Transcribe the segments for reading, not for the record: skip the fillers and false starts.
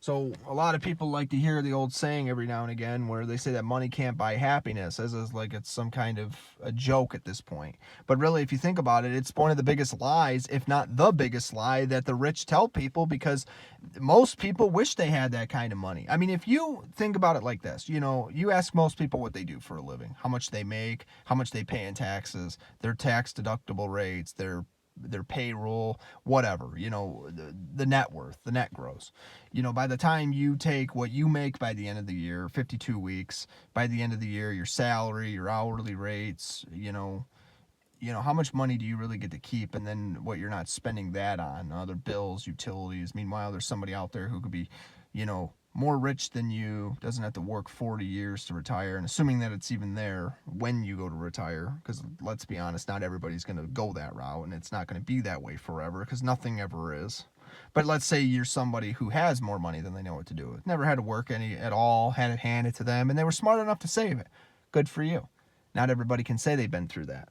So a lot of people like to hear the old saying every now and again where they say that money can't buy happiness, as is like it's some kind of a joke at this point. But really, if you think about it, it's one of the biggest lies, if not the biggest lie, that the rich tell people, because most people wish they had that kind of money. I mean, if you think about it like this, you ask most people what they do for a living, how much they make, how much they pay in taxes, their tax deductible rates, their payroll, whatever, the net worth, the net gross. By the time you take what you make by the end of the year, 52 weeks, by the end of the year, your salary, your hourly rates, how much money do you really get to keep, and then what you're not spending that on, other bills, utilities. Meanwhile, there's somebody out there who could be, more rich than you, doesn't have to work 40 years to retire, and assuming that it's even there when you go to retire, because let's be honest, not everybody's going to go that route, and it's not going to be that way forever, because nothing ever is. But let's say you're somebody who has more money than they know what to do with, never had to work any at all, had it handed to them, and they were smart enough to save it. Good for you. Not everybody can say they've been through that.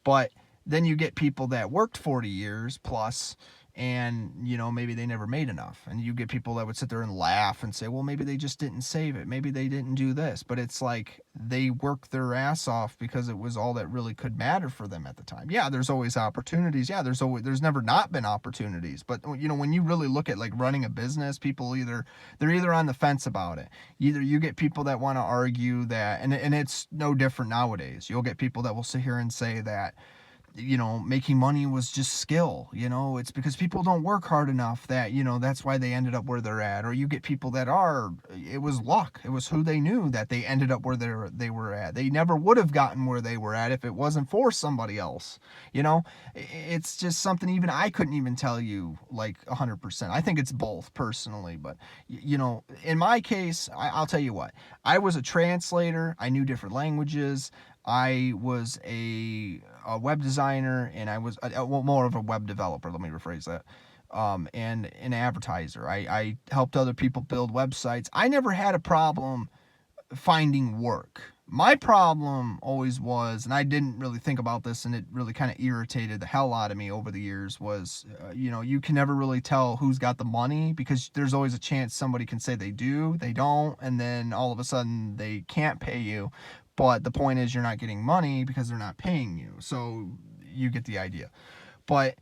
But then you get people that worked 40 years plus, and maybe they never made enough, and you get people that would sit there and laugh and say, well, maybe they just didn't save it, maybe they didn't do this. But it's like they worked their ass off because it was all that really could matter for them at the time. Yeah, there's always opportunities. Yeah, there's never not been opportunities. But when you really look at like running a business, people they're either on the fence about it. Either you get people that want to argue that, and it's no different nowadays. You'll get people that will sit here and say that making money was just skill. It's because people don't work hard enough that, that's why they ended up where they're at. Or you get people that it was luck. It was who they knew that they ended up where they were at. They never would have gotten where they were at if it wasn't for somebody else. It's just something even I couldn't even tell you like 100%. I think it's both personally, but in my case, I'll tell you what, I was a translator. I knew different languages. I was a web designer, and I was more of a web developer, let me rephrase that, and an advertiser. I helped other people build websites. I never had a problem finding work. My problem always was, and I didn't really think about this, and it really kind of irritated the hell out of me over the years, was, you can never really tell who's got the money, because there's always a chance somebody can say they do, they don't, and then all of a sudden they can't pay you. But the point is, you're not getting money because they're not paying you. So you get the idea. But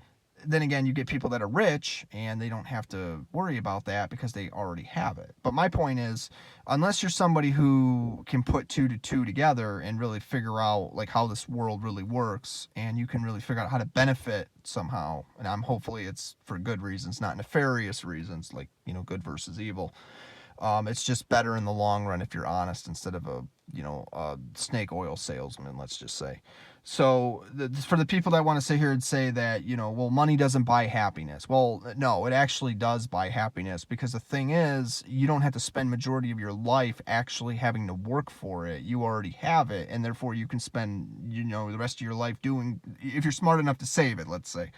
then again, you get people that are rich and they don't have to worry about that because they already have it. But my point is, unless you're somebody who can put two to two together and really figure out like how this world really works, and you can really figure out how to benefit somehow, and hopefully it's for good reasons, not nefarious reasons, like, good versus evil. It's just better in the long run if you're honest, instead of a snake oil salesman, let's just say. So for the people that want to sit here and say that, well, money doesn't buy happiness. Well, no, it actually does buy happiness, because the thing is, you don't have to spend majority of your life actually having to work for it. You already have it, and therefore you can spend, the rest of your life doing, if you're smart enough to save it, let's say.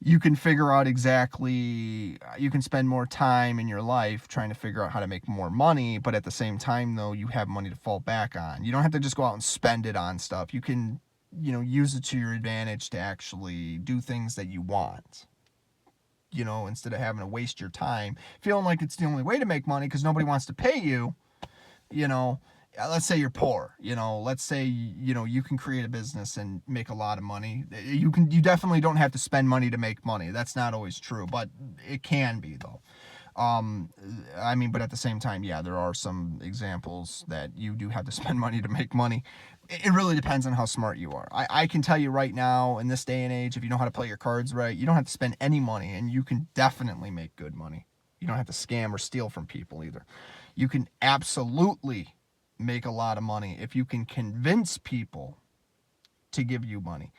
You can figure out you can spend more time in your life trying to figure out how to make more money, but at the same time, though, you have money to fall back on. You don't have to just go out and spend it on stuff. You can, use it to your advantage to actually do things that you want, instead of having to waste your time feeling like it's the only way to make money because nobody wants to pay you. Let's say you're poor, let's say, you can create a business and make a lot of money. You definitely don't have to spend money to make money. That's not always true, but it can be, though. But at the same time, yeah, there are some examples that you do have to spend money to make money. It really depends on how smart you are. I can tell you right now, in this day and age, if you know how to play your cards right, you don't have to spend any money, and you can definitely make good money. You don't have to scam or steal from people either. You can absolutely make a lot of money if you can convince people to give you money.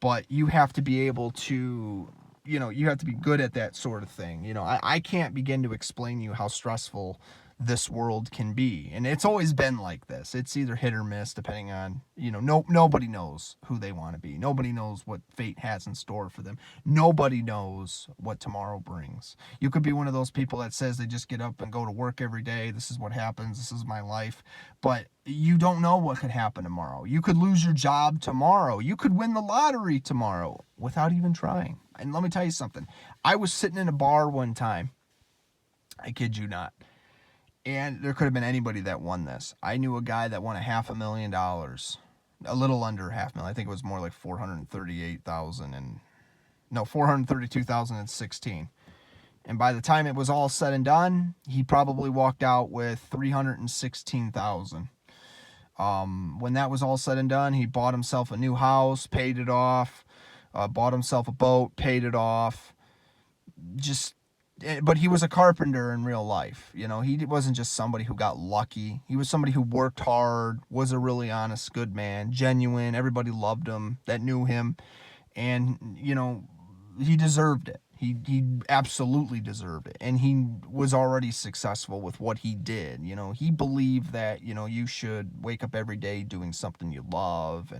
But you have to be able to, you have to be good at that sort of thing. I can't begin to explain to you how stressful this world can be. And it's always been like this. It's either hit or miss, depending on, nobody knows who they want to be. Nobody knows what fate has in store for them. Nobody knows what tomorrow brings. You could be one of those people that says they just get up and go to work every day. This is what happens. This is my life. But you don't know what could happen tomorrow. You could lose your job tomorrow. You could win the lottery tomorrow without even trying. And let me tell you something. I was sitting in a bar one time, I kid you not. And there could have been anybody that won this. I knew a guy that won $500,000, a little under $500,000. I think it was more like 438,000 and no, 432,016. And by the time it was all said and done, he probably walked out with 316,000. When that was all said and done, he bought himself a new house, paid it off, bought himself a boat, paid it off. But he was a carpenter in real life. You know, he wasn't just somebody who got lucky. He was somebody who worked hard, was a really honest, good man, genuine. Everybody loved him that knew him. And, you know, he deserved it. He absolutely deserved it. And he was already successful with what he did. You know, he believed that, you know, you should wake up every day doing something you love.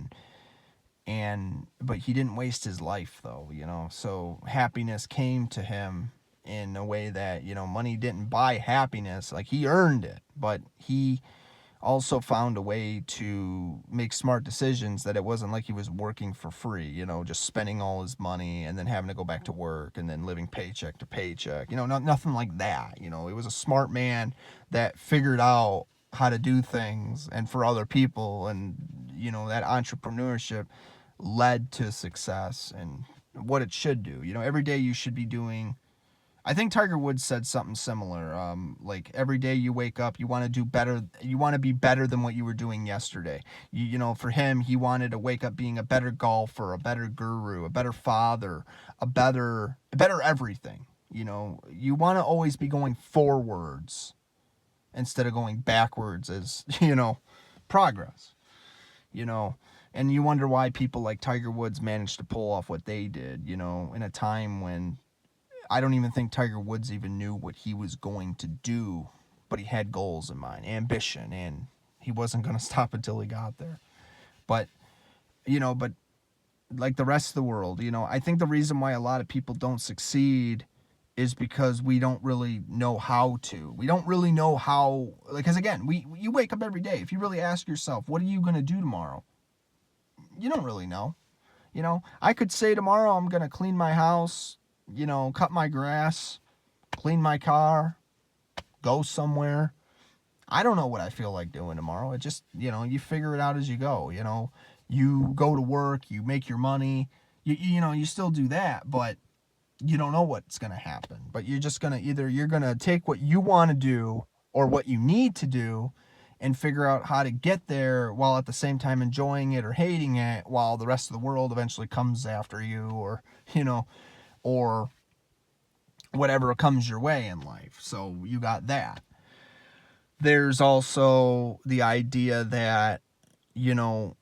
But he didn't waste his life, though, you know. So happiness came to him in a way that, you know, money didn't buy happiness. Like, he earned it, but he also found a way to make smart decisions, that it wasn't like he was working for free, you know, just spending all his money and then having to go back to work and then living paycheck to paycheck, you know, nothing like that. You know, he was a smart man that figured out how to do things and for other people. And, you know, that entrepreneurship led to success and what it should do. You know, every day you should be doing, I think Tiger Woods said something similar. Like, every day you wake up, you want to do better. You want to be better than what you were doing yesterday. You know, for him, he wanted to wake up being a better golfer, a better guru, a better father, a better everything. You know, you want to always be going forwards instead of going backwards as, you know, progress. You know, and you wonder why people like Tiger Woods managed to pull off what they did, you know, in a time when I don't even think Tiger Woods even knew what he was going to do, but he had goals in mind, ambition, and he wasn't going to stop until he got there. But, you know, but like the rest of the world, you know, I think the reason why a lot of people don't succeed is because we don't really know how to. We don't really know how, like, because again, you wake up every day. If you really ask yourself, what are you going to do tomorrow? You don't really know. You know, I could say tomorrow I'm going to clean my house, you know, cut my grass, clean my car, go somewhere. I don't know what I feel like doing tomorrow. It just, you know, you figure it out as you go. You know, you go to work, you make your money, you know, you still do that, but you don't know what's going to happen. But you're just going to you're going to take what you want to do or what you need to do and figure out how to get there while at the same time enjoying it or hating it, while the rest of the world eventually comes after you, or, you know, or whatever comes your way in life. So you got that. There's also the idea that, you know,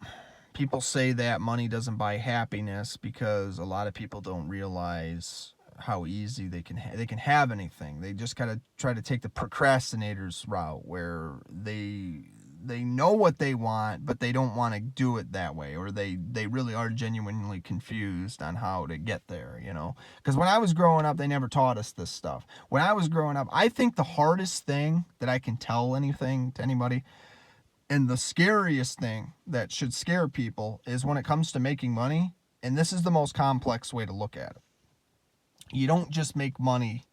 people say that money doesn't buy happiness because a lot of people don't realize how easy they can have anything. They just kind of try to take the procrastinator's route, where they know what they want, but they don't want to do it that way, or they really are genuinely confused on how to get there, you know. Because when I was growing up, they never taught us this stuff. When I was growing up, I think the hardest thing that I can tell anything to anybody, and the scariest thing that should scare people, is when it comes to making money, and this is the most complex way to look at it. You don't just make money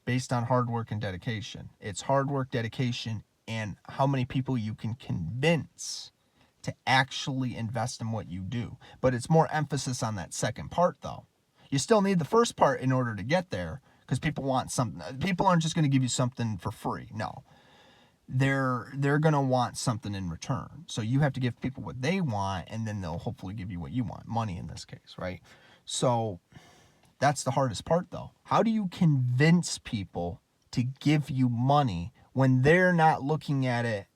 based on hard work and dedication. It's hard work, dedication, and how many people you can convince to actually invest in what you do. But it's more emphasis on that second part, though. You still need the first part in order to get there, because people want something. People aren't just going to give you something for free. No. They're going to want something in return. So you have to give people what they want, and then they'll hopefully give you what you want. Money in this case, right? So that's the hardest part, though. How do you convince people to give you money when they're not looking at it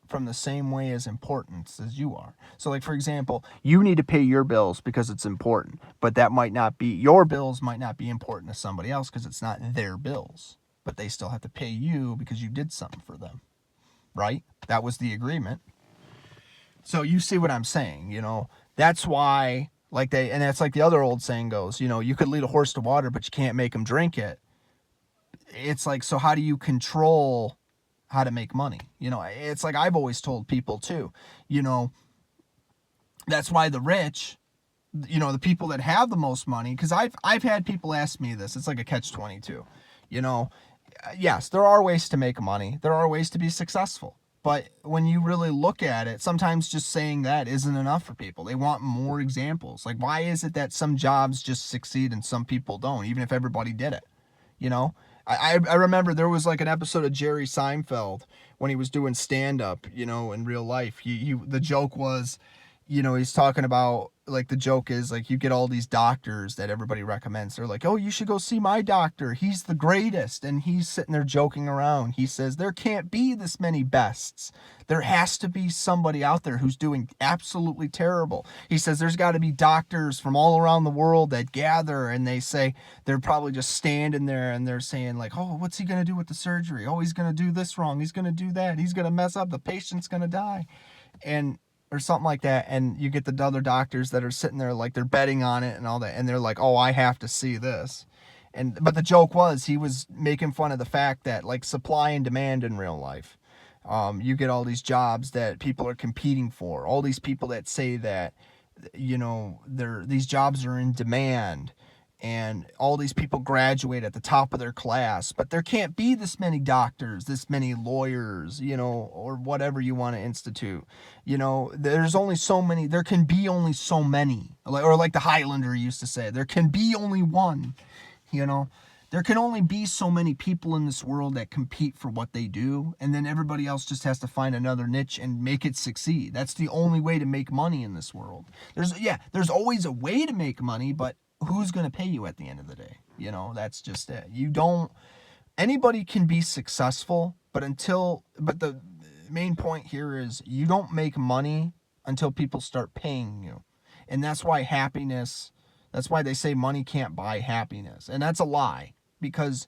from the same way as importance as you are? So, like, for example, you need to pay your bills because it's important, but that might not be, your bills might not be important to somebody else because it's not their bills, but they still have to pay you because you did something for them, right? That was the agreement. So you see what I'm saying, you know? That's why, and that's like the other old saying goes, you know, you could lead a horse to water, but you can't make him drink it. It's like, so how do you control how to make money? You know, it's like I've always told people too, you know, that's why the rich, you know, the people that have the most money, because I've had people ask me this, it's like a catch-22, you know, yes, there are ways to make money. There are ways to be successful. But when you really look at it, sometimes just saying that isn't enough for people. They want more examples. Like, why is it that some jobs just succeed and some people don't, even if everybody did it? You know, I remember there was like an episode of Jerry Seinfeld when he was doing stand up, you know, in real life. The joke was, you know, he's talking about, like, the joke is like, you get all these doctors that everybody recommends. They're like, oh, you should go see my doctor. He's the greatest. And he's sitting there joking around. He says, there can't be this many bests. There has to be somebody out there who's doing absolutely terrible. He says there's got to be doctors from all around the world that gather, and they say they're probably just standing there and they're saying like, oh, what's he going to do with the surgery? Oh, he's going to do this wrong. He's going to do that. He's going to mess up. The patient's going to die. And or something like that, and you get the other doctors that are sitting there like they're betting on it and all that, and they're like, oh, I have to see this. But the joke was, he was making fun of the fact that, like, supply and demand in real life, you get all these jobs that people are competing for, all these people that say that, you know, these jobs are in demand, and all these people graduate at the top of their class, but there can't be this many doctors, this many lawyers, you know, or whatever you want to institute. You know, there's only so many, there can be only so many, or like the Highlander used to say, there can be only one, you know. There can only be so many people in this world that compete for what they do, and then everybody else just has to find another niche and make it succeed. That's the only way to make money in this world. There's always a way to make money, but who's going to pay you at the end of the day? You know, that's just it. Anybody can be successful, but the main point here is you don't make money until people start paying you. And that's why that's why they say money can't buy happiness. And that's a lie, because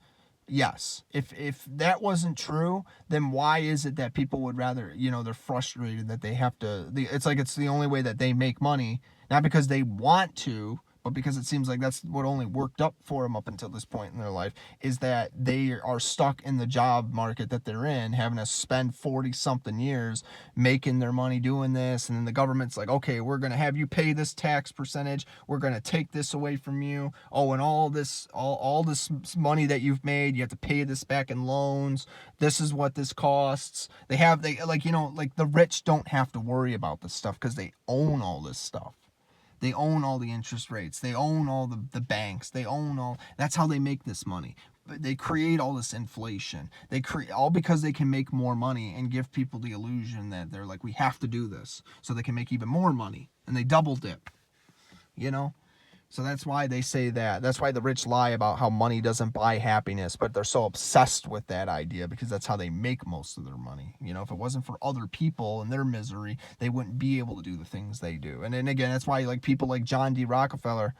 yes, if that wasn't true, then why is it that people would rather, you know, they're frustrated that they have to, it's like it's the only way that they make money, not because they want to, but because it seems like that's what only worked up for them up until this point in their life, is that they are stuck in the job market that they're in, having to spend 40-something years making their money doing this, and then the government's like, okay, we're going to have you pay this tax percentage, we're going to take this away from you, oh, and all this money that you've made, you have to pay this back in loans, this is what this costs. They like, you know, like the rich don't have to worry about this stuff because they own all this stuff. They own all the interest rates. They own all the banks. They own all. That's how they make this money. They create all this inflation. They create all because they can make more money and give people the illusion that they're like, we have to do this so they can make even more money, and they double dip. You know? So that's why they say that. That's why the rich lie about how money doesn't buy happiness, but they're so obsessed with that idea because that's how they make most of their money. You know, if it wasn't for other people and their misery, they wouldn't be able to do the things they do. And then again, that's why like people like John D. Rockefeller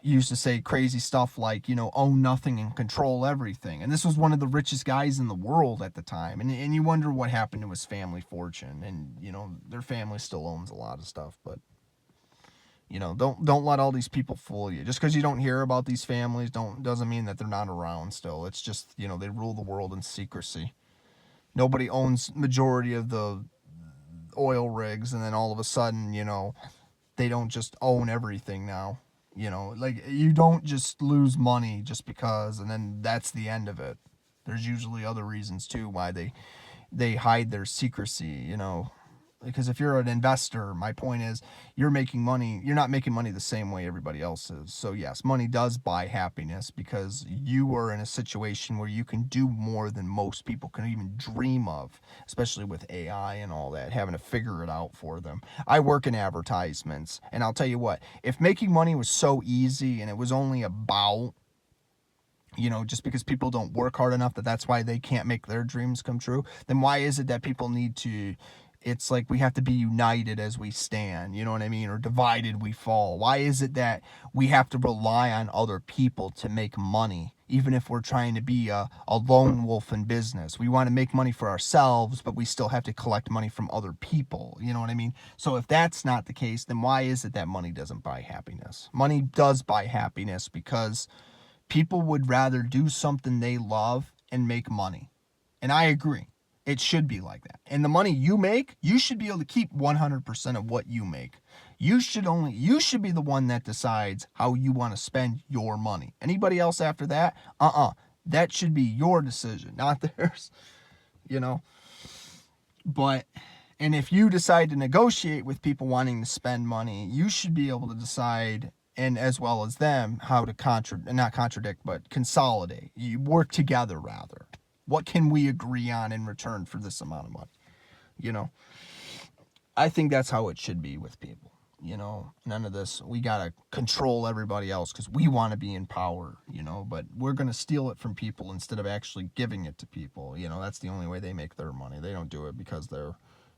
used to say crazy stuff like, you know, own nothing and control everything. And this was one of the richest guys in the world at the time. And you wonder what happened to his family fortune. And, you know, their family still owns a lot of stuff, but you know, don't let all these people fool you. Just because you don't hear about these families doesn't mean that they're not around still. It's just, you know, they rule the world in secrecy. Nobody owns majority of the oil rigs, and then all of a sudden, you know, they don't just own everything now. You know, like, you don't just lose money just because, and then that's the end of it. There's usually other reasons too why they hide their secrecy, you know. Because if you're an investor, my point is, you're making money, you're not making money the same way everybody else is. So yes, money does buy happiness because you are in a situation where you can do more than most people can even dream of, especially with AI and all that, having to figure it out for them. I work in advertisements, and I'll tell you what, if making money was so easy and it was only about, you know, just because people don't work hard enough that's why they can't make their dreams come true, then why is it that people need to, it's like we have to be united as we stand, you know what I mean? Or divided we fall. Why is it that we have to rely on other people to make money, even if we're trying to be a lone wolf in business? We want to make money for ourselves, but we still have to collect money from other people, you know what I mean? So if that's not the case, then why is it that money doesn't buy happiness? Money does buy happiness because people would rather do something they love and make money. And I agree. It should be like that. And the money you make, you should be able to keep 100% of what you make. You should be the one that decides how you want to spend your money. Anybody else after that? That should be your decision, not theirs, you know. But, and if you decide to negotiate with people wanting to spend money, you should be able to decide, and as well as them, how to not contradict, but consolidate. You work together, rather. What can we agree on in return for this amount of money? You know, I think that's how it should be with people. You know, none of this, we got to control everybody else because we want to be in power, you know, but we're going to steal it from people instead of actually giving it to people. You know, that's the only way they make their money. They don't do it because they're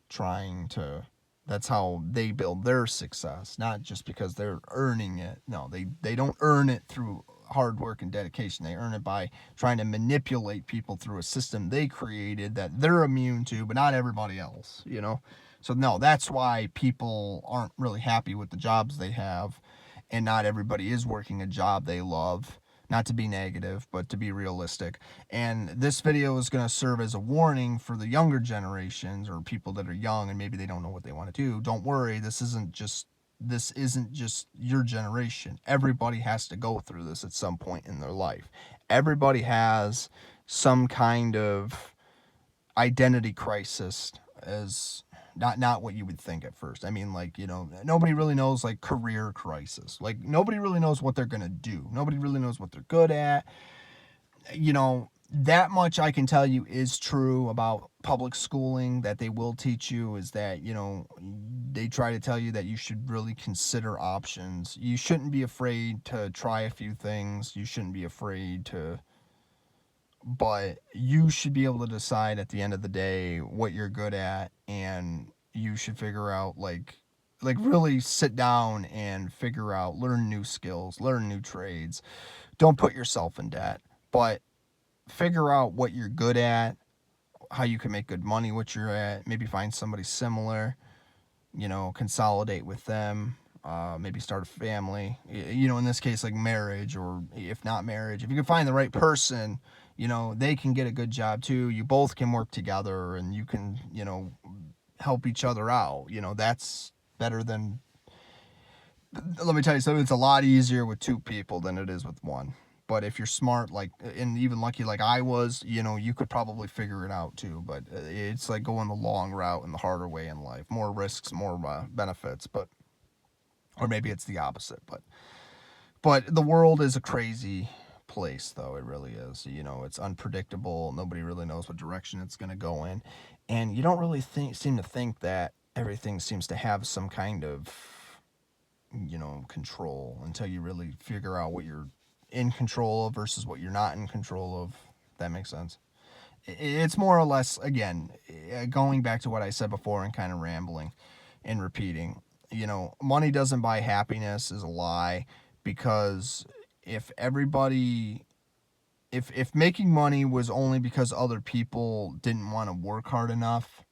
trying to, that's how they build their success, not just because they're earning it. No, they don't earn it through hard work and dedication. They earn it by trying to manipulate people through a system they created that they're immune to, but not everybody else, you know. So no, that's why people aren't really happy with the jobs they have, and not everybody is working a job they love. Not to be negative, but to be realistic. And this video is going to serve as a warning for the younger generations or people that are young and maybe they don't know what they want to do. Don't worry, this isn't just your generation. Everybody has to go through this at some point in their life. Everybody has some kind of identity crisis, as not what you would think at first. I mean, like, you know, nobody really knows, like, career crisis. Like, nobody really knows what they're going to do. Nobody really knows what they're good at. You know, that much I can tell you is true about public schooling, that they will teach you, is that, you know, they try to tell you that you should really consider options. You shouldn't be afraid to try a few things. You shouldn't be afraid to, but you should be able to decide at the end of the day what you're good at, and you should figure out, like really sit down and figure out, learn new skills, learn new trades. Don't put yourself in debt, but figure out what you're good at, how you can make good money, what you're at, maybe find somebody similar, you know, consolidate with them, maybe start a family, you know, in this case, like marriage, or if not marriage, if you can find the right person, you know, they can get a good job too. You both can work together and you can, you know, help each other out. You know, that's better than, let me tell you something, it's a lot easier with two people than it is with one. But if you're smart, like, and even lucky like I was, you know, you could probably figure it out too. But it's like going the long route and the harder way in life. More risks, more benefits, but, or maybe it's the opposite. But the world is a crazy place, though. It really is. You know, it's unpredictable. Nobody really knows what direction it's going to go in. And you don't really seem to think that everything seems to have some kind of, you know, control, until you really figure out what you're in control of versus what you're not in control of. That makes sense. It's more or less, again, going back to what I said before and kind of rambling and repeating, you know, money doesn't buy happiness is a lie, because if everybody, if making money was only because other people didn't want to work hard enough,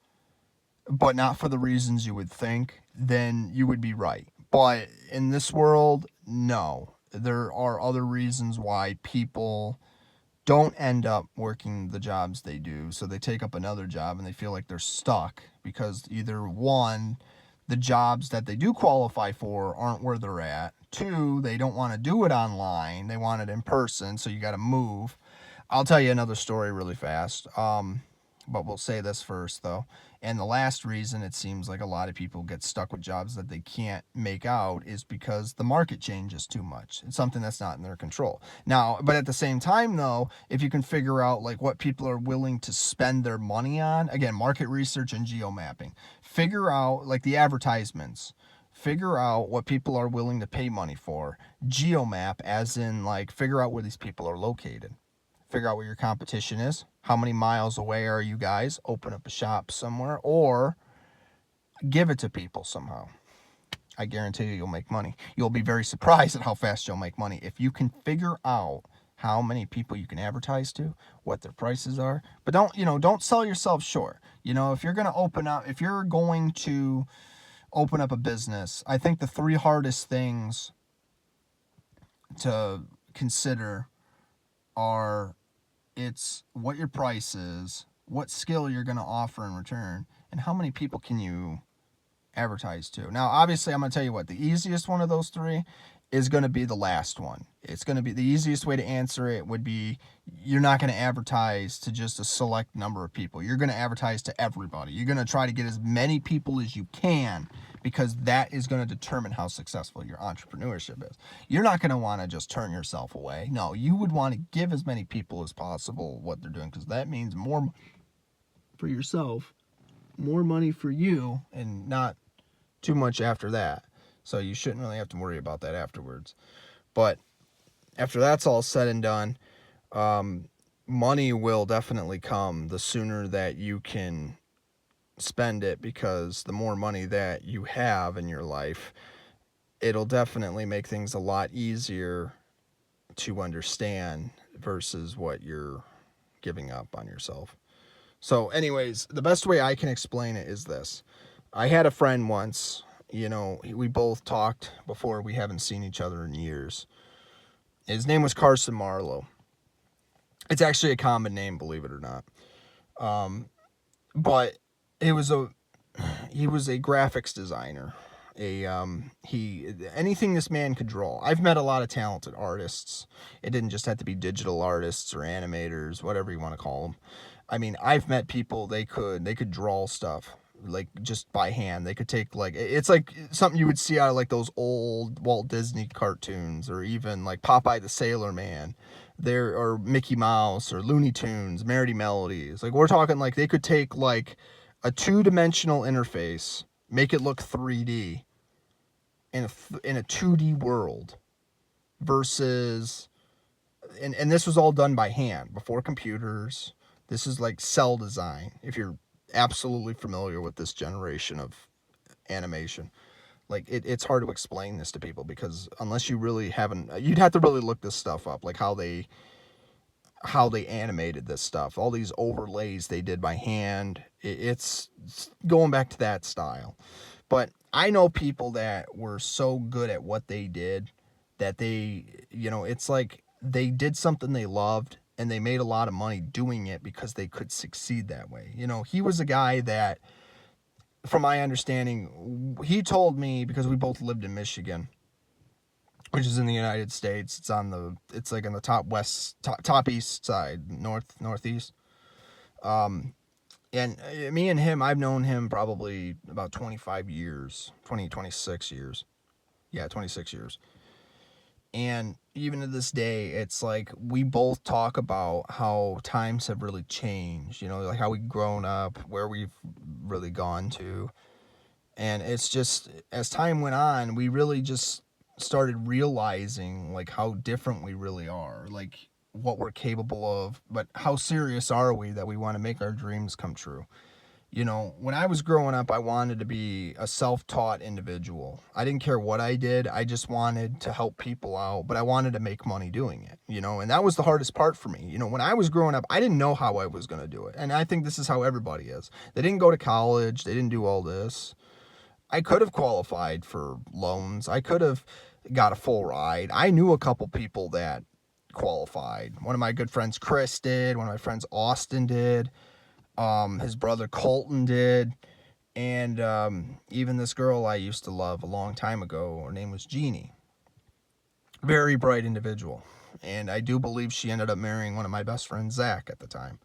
but not for the reasons you would think, then you would be right. But in this world, no. There are other reasons why people don't end up working the jobs they do. So they take up another job and they feel like they're stuck because either one, the jobs that they do qualify for aren't where they're at. Two, they don't want to do it online. They want it in person. So you got to move. I'll tell you another story really fast. But we'll say this first, though. And the last reason it seems like a lot of people get stuck with jobs that they can't make out is because the market changes too much. It's something that's not in their control. Now, but at the same time, though, if you can figure out like what people are willing to spend their money on, again, market research and geomapping, figure out like the advertisements, figure out what people are willing to pay money for, geomap, as in like figure out where these people are located. Figure out where your competition is. How many miles away are you guys? Open up a shop somewhere or give it to people somehow. I guarantee you, you'll make money. You'll be very surprised at how fast you'll make money if you can figure out how many people you can advertise to, what their prices are. But don't sell yourself short. You know, if you're going to open up a business, I think the three hardest things to consider are, it's what your price is, what skill you're going to offer in return, and how many people can you advertise to. Now, obviously, I'm going to tell you what, the easiest one of those three is going to be the last one. It's going to be the easiest way to answer it would be you're not going to advertise to just a select number of people. You're going to advertise to everybody. You're going to try to get as many people as you can because that is going to determine how successful your entrepreneurship is. You're not going to want to just turn yourself away. No, you would want to give as many people as possible what they're doing because that means more for yourself, more money for you, and not too much after that. So you shouldn't really have to worry about that afterwards. But after that's all said and done, money will definitely come the sooner that you can spend it, because the more money that you have in your life, it'll definitely make things a lot easier to understand versus what you're giving up on yourself. So anyways, the best way I can explain it is this. I had a friend once, you know, we both talked before, we haven't seen each other in years. His name was Carson Marlowe. It's actually a common name, believe it or not. But he was a graphics designer. Anything this man could draw. I've met a lot of talented artists. It didn't just have to be digital artists or animators, whatever you want to call them. I mean, I've met people, they could draw stuff like just by hand. They could take, like, it's like something you would see out of like those old Walt Disney cartoons, or even like Popeye the Sailor Man, or Mickey Mouse, or Looney Tunes, Merry Melodies. Like, we're talking like they could take like a two-dimensional interface, make it look 3D in a 2D world, versus and this was all done by hand before computers. This is like cell design, if you're absolutely familiar with this generation of animation. Like, it's hard to explain this to people, because unless you really haven't, you'd have to really look this stuff up, like how they animated this stuff, all these overlays they did by hand. It's going back to that style. But I know people that were so good at what they did that they, you know, it's like they did something they loved, and they made a lot of money doing it because they could succeed that way. You know, he was a guy that, from my understanding, he told me, because we both lived in Michigan, which is in the United States. It's like on the top east side, northeast. And me and him, I've known him probably about 26 years. Yeah, 26 years. And even to this day, it's like we both talk about how times have really changed, you know, like how we've grown up, where we've really gone to. And it's just, as time went on, we really just started realizing like how different we really are, like what we're capable of, but how serious are we that we want to make our dreams come true. You know, when I was growing up, I wanted to be a self-taught individual. I didn't care what I did. I just wanted to help people out, but I wanted to make money doing it, you know, and that was the hardest part for me. You know, when I was growing up, I didn't know how I was going to do it. And I think this is how everybody is. They didn't go to college. They didn't do all this. I could have qualified for loans. I could have got a full ride. I knew a couple people that qualified. One of my good friends, Chris, did. One of my friends, Austin, did. His brother Colton did, and even this girl I used to love a long time ago, her name was Jeannie. Very bright individual, and I do believe she ended up marrying one of my best friends, Zach, at the time.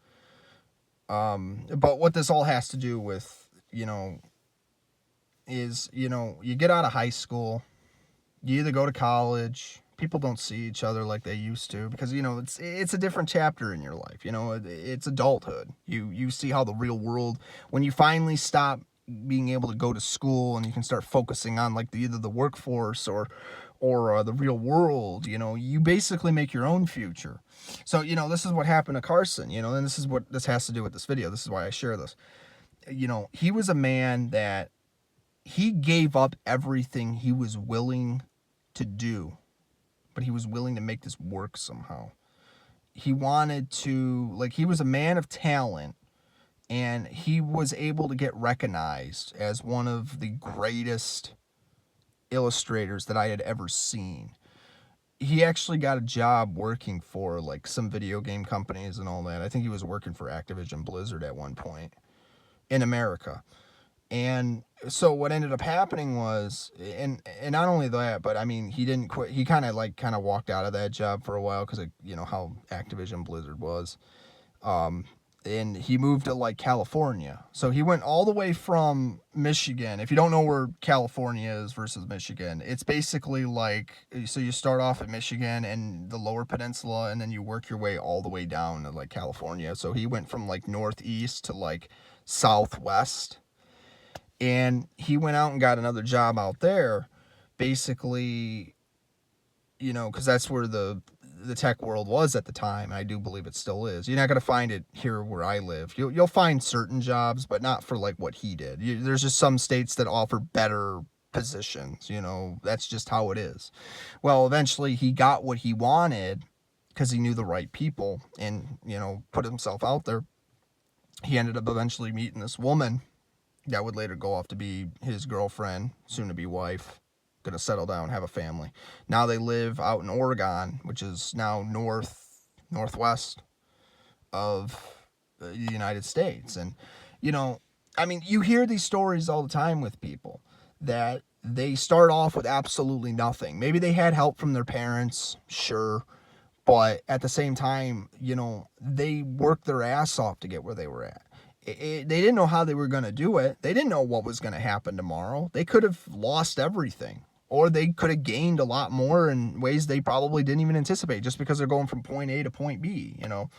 But what this all has to do with, you know, is, you know, you get out of high school, you either go to college. People don't see each other like they used to, because, you know, it's a different chapter in your life. You know, it's adulthood. You see how the real world, when you finally stop being able to go to school and you can start focusing on like either the workforce or the real world, you know, you basically make your own future. So, you know, this is what happened to Carson, you know, and this is what this has to do with this video. This is why I share this. You know, he was a man that he gave up everything he was willing to do, but he was willing to make this work somehow. He wanted to, like, he was a man of talent, and he was able to get recognized as one of the greatest illustrators that I had ever seen. He actually got a job working for, like, some video game companies and all that. I think he was working for Activision Blizzard at one point in America. And so what ended up happening was, and not only that, but I mean, he didn't quit. He kind of walked out of that job for a while because, you know, how Activision Blizzard was. And he moved to like California. So he went all the way from Michigan. If you don't know where California is versus Michigan, it's basically like, so you start off at Michigan and the lower peninsula, and then you work your way all the way down to like California. So he went from like northeast to like southwest. And he went out and got another job out there, basically, you know, because that's where the tech world was at the time. I do believe it still is. You're not going to find it here where I live. You'll find certain jobs, but not for like what he did. There's just some states that offer better positions, you know, that's just how it is. Well, eventually he got what he wanted because he knew the right people and, you know, put himself out there. He ended up eventually meeting this woman that would later go off to be his girlfriend, soon to be wife, gonna settle down, have a family. Now they live out in Oregon, which is now northwest of the United States. And, you know, I mean, you hear these stories all the time with people that they start off with absolutely nothing. Maybe they had help from their parents, sure, but at the same time, you know, they worked their ass off to get where they were at. They didn't know how they were going to do it. They didn't know what was going to happen tomorrow. They could have lost everything, or they could have gained a lot more in ways they probably didn't even anticipate just because they're going from point A to point B, you know.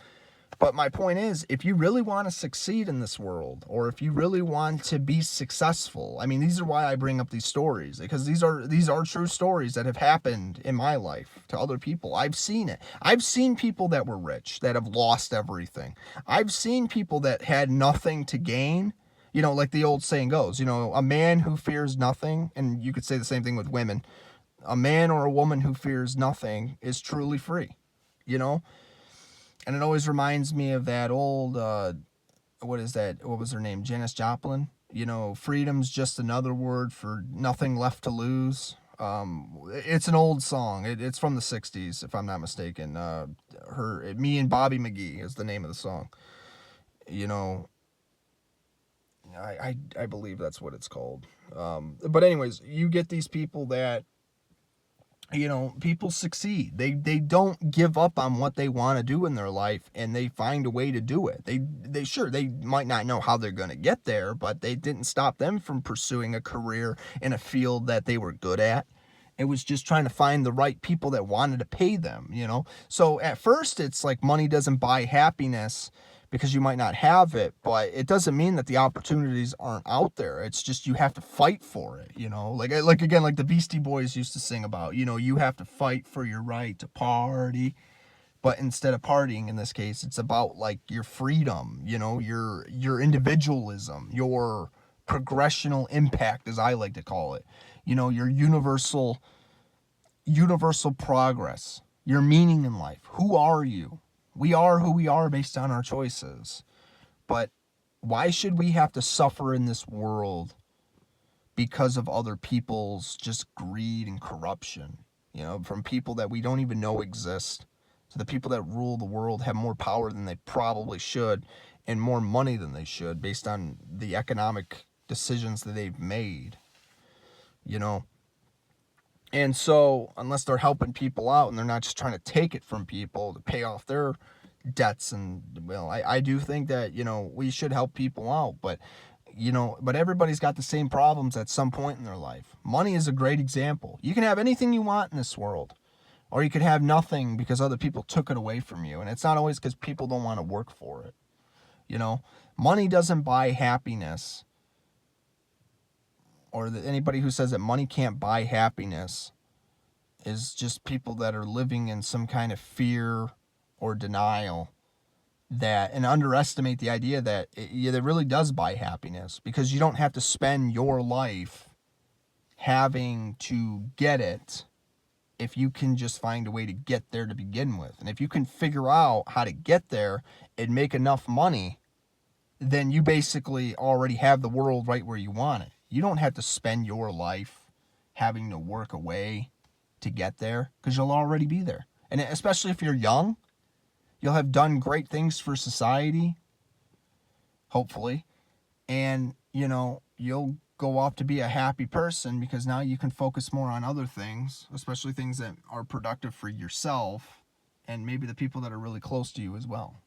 But my point is, if you really want to succeed in this world, or if you really want to be successful, I mean, these are why I bring up these stories, because these are true stories that have happened in my life to other people. I've seen it. I've seen people that were rich that have lost everything. I've seen people that had nothing to gain. You know, like the old saying goes, you know, a man who fears nothing, and you could say the same thing with women, a man or a woman who fears nothing is truly free, you know? And it always reminds me of that old, what is that? What was her name? Janis Joplin. You know, freedom's just another word for nothing left to lose. It's an old song. It's from the 60s, if I'm not mistaken. Me and Bobby McGee is the name of the song. You know, I believe that's what it's called. But anyways, you get these people that, you know, people succeed. They don't give up on what they want to do in their life, and they find a way to do it. They might not know how they're going to get there, but they didn't stop them from pursuing a career in a field that they were good at. It was just trying to find the right people that wanted to pay them, you know. So at first it's like money doesn't buy happiness because you might not have it, but it doesn't mean that the opportunities aren't out there. It's just you have to fight for it, you know? Like again, like the Beastie Boys used to sing about, you know, you have to fight for your right to party. But instead of partying in this case, it's about like your freedom, you know, your individualism, your progressional impact, as I like to call it. You know, your universal progress, your meaning in life. Who are you? We are who we are based on our choices. But why should we have to suffer in this world because of other people's just greed and corruption? You know, from people that we don't even know exist to the people that rule the world have more power than they probably should and more money than they should based on the economic decisions that they've made, you know. And so, unless they're helping people out and they're not just trying to take it from people to pay off their debts, and, well, I do think that, you know, we should help people out, but, you know, but everybody's got the same problems at some point in their life. Money is a great example. You can have anything you want in this world, or you could have nothing because other people took it away from you, and it's not always because people don't want to work for it, you know. Money doesn't buy happiness. Or that anybody who says that money can't buy happiness is just people that are living in some kind of fear or denial and underestimate the idea that it really does buy happiness, because you don't have to spend your life having to get it if you can just find a way to get there to begin with. And if you can figure out how to get there and make enough money, then you basically already have the world right where you want it. You don't have to spend your life having to work away to get there, because you'll already be there. And especially if you're young, you'll have done great things for society, hopefully. And, you know, you'll go off to be a happy person, because now you can focus more on other things, especially things that are productive for yourself and maybe the people that are really close to you as well.